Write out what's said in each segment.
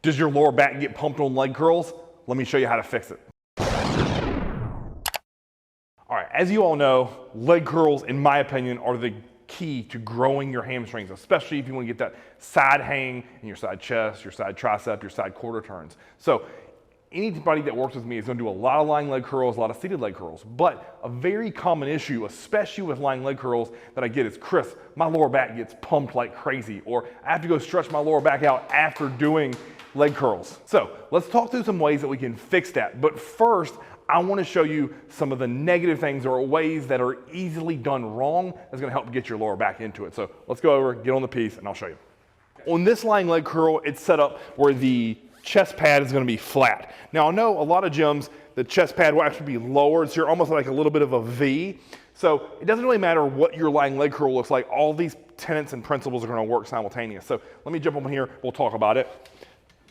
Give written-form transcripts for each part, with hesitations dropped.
Does your lower back get pumped on leg curls? Let me show you how to fix it. All right, as you all know, leg curls, in my opinion, are the key to growing your hamstrings, especially if you want to get that side hang in your side chest, your side tricep, your side quarter turns. So anybody that works with me is going to do a lot of lying leg curls, a lot of seated leg curls. But a very common issue, especially with lying leg curls, that I get is, Chris, my lower back gets pumped like crazy, or I have to go stretch my lower back out after doing leg curls. So let's talk through some ways that we can fix that. But first, I want to show you some of the negative things or ways that are easily done wrong that's going to help get your lower back into it. So let's go over, get on the piece, and I'll show you. On this lying leg curl, it's set up where the chest pad is going to be flat. Now I know a lot of gyms, the chest pad will actually be lowered, so you're almost like a little bit of a V. So it doesn't really matter what your lying leg curl looks like. All these tenets and principles are going to work simultaneous. So let me jump over here, we'll talk about it.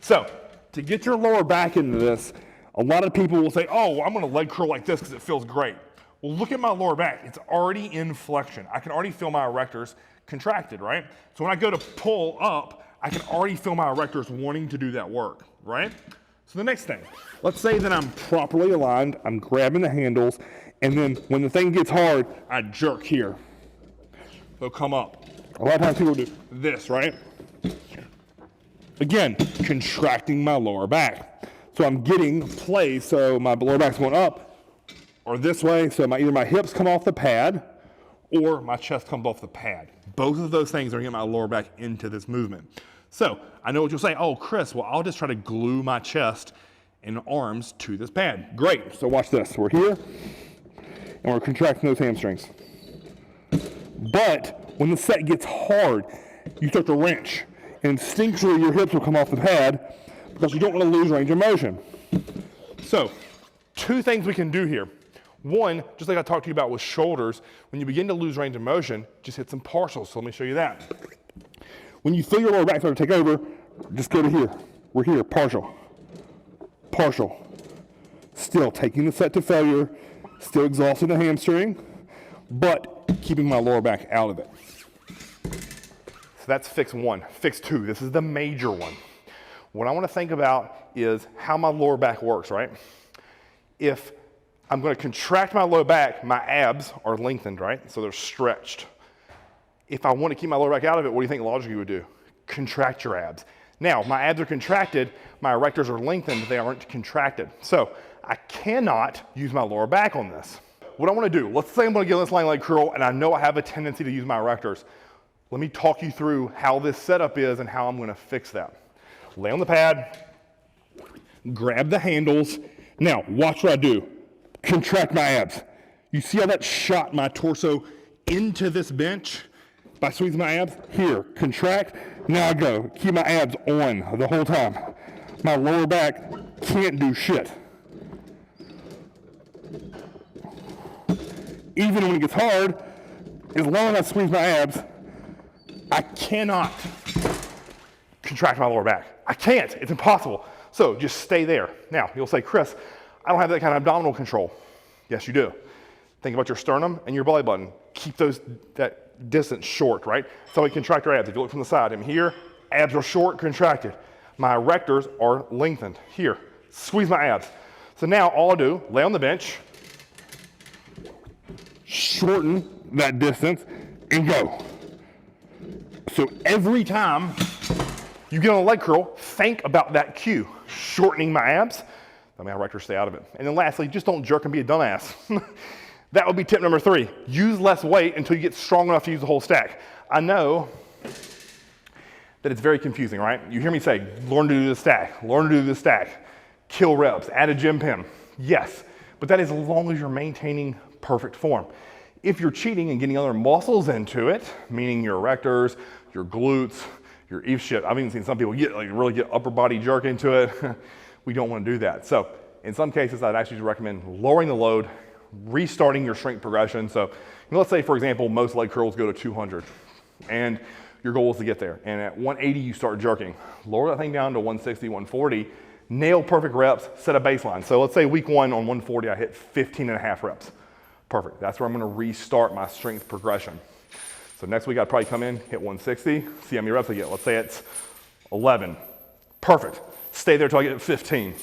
So to get your lower back into this, a lot of people will say, oh, I'm going to leg curl like this because it feels great. Well, look at my lower back. It's already in flexion. I can already feel my erectors contracted, right? So when I go to pull up, I can already feel my erectors wanting to do that work, right? So the next thing, let's say that I'm properly aligned, I'm grabbing the handles, and then when the thing gets hard, I jerk here. They'll come up. A lot of times people do this, right? Again, contracting my lower back. So I'm getting play, so my lower back's going up or this way, so either my hips come off the pad or my chest comes off the pad. Both of those things are getting my lower back into this movement. So I know what you'll say, oh, Chris, well, I'll just try to glue my chest and arms to this pad. Great, so watch this. We're here and we're contracting those hamstrings. But when the set gets hard, you start to wrench. And instinctually your hips will come off the pad because you don't want to lose range of motion. So, two things we can do here. One, just like I talked to you about with shoulders, when you begin to lose range of motion, just hit some partials. So let me show you that. When you feel your lower back start to take over, just go to here. We're here, partial. Partial. Still taking the set to failure, still exhausting the hamstring, but keeping my lower back out of it. So that's fix one. Fix two, this is the major one. What I want to think about is how my lower back works, right? If I'm going to contract my lower back, my abs are lengthened, right? So they're stretched. If I want to keep my lower back out of it, what do you think logically you would do? Contract your abs. Now, my abs are contracted, my erectors are lengthened, they aren't contracted. So I cannot use my lower back on this. What I want to do, let's say I'm going to get on this lying leg curl and I know I have a tendency to use my erectors. Let me talk you through how this setup is and how I'm going to fix that. Lay on the pad, grab the handles. Now, watch what I do. Contract my abs. You see how that shot my torso into this bench by squeezing my abs? Here, contract. Now I go. Keep my abs on the whole time. My lower back can't do shit. Even when it gets hard, as long as I squeeze my abs, I cannot contract my lower back. I can't, it's impossible. So just stay there. Now, you'll say, Chris, I don't have that kind of abdominal control. Yes, you do. Think about your sternum and your belly button. Keep that distance short, right? So we contract our abs. If you look from the side, I'm here, abs are short, contracted. My erectors are lengthened. Here, squeeze my abs. So now all I do, lay on the bench, shorten that distance, and go. So every time you get on a leg curl, think about that cue. Shortening my abs, let my erectors stay out of it. And then lastly, just don't jerk and be a dumbass. That would be tip number 3. Use less weight until you get strong enough to use the whole stack. I know that it's very confusing, right? You hear me say, learn to do the stack, learn to do the stack, kill reps, add a gym pin. Yes, but that is as long as you're maintaining perfect form. If you're cheating and getting other muscles into it, meaning your erectors, your glutes, your shit. I've even seen some people really get upper body jerk into it. We don't want to do that. So in some cases, I'd actually recommend lowering the load, restarting your strength progression. So let's say, for example, most leg curls go to 200 and your goal is to get there. And at 180, you start jerking. Lower that thing down to 160, 140, nail perfect reps, set a baseline. So let's say week 1 on 140, I hit 15.5 reps. Perfect. That's where I'm going to restart my strength progression. So next week I'd probably come in, hit 160, see how many reps I get. Let's say it's 11. Perfect. stay there till I get to 15.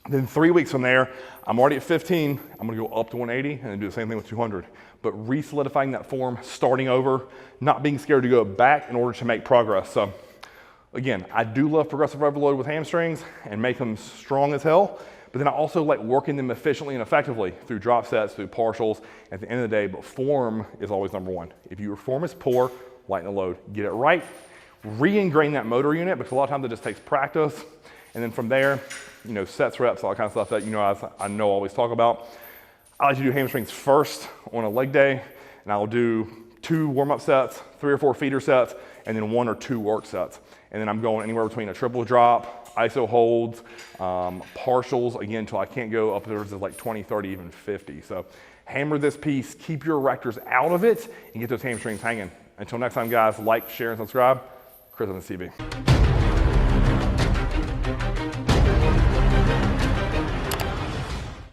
Then 3 weeks from there, I'm already at 15, I'm gonna go up to 180 and then do the same thing with 200. But re-solidifying that form, starting over, not being scared to go back in order to make progress. So again, I do love progressive overload with hamstrings and make them strong as hell, but then I also like working them efficiently and effectively through drop sets, through partials at the end of the day, but form is always number one. If your form is poor, lighten the load, get it right, re-ingrain that motor unit, because a lot of times it just takes practice. And then from there, you know, sets, reps, all that kind of stuff that, you know, I know I always talk about. I like to do hamstrings first on a leg day, and I'll do 2 warm-up sets, 3 or 4 feeder sets, and then 1 or 2 work sets. And then I'm going anywhere between a triple drop, iso holds, partials, again, until I can't go up there to like 20, 30, even 50. So hammer this piece, keep your erectors out of it, and get those hamstrings hanging. Until next time, guys, like, share, and subscribe. Chris on the CB.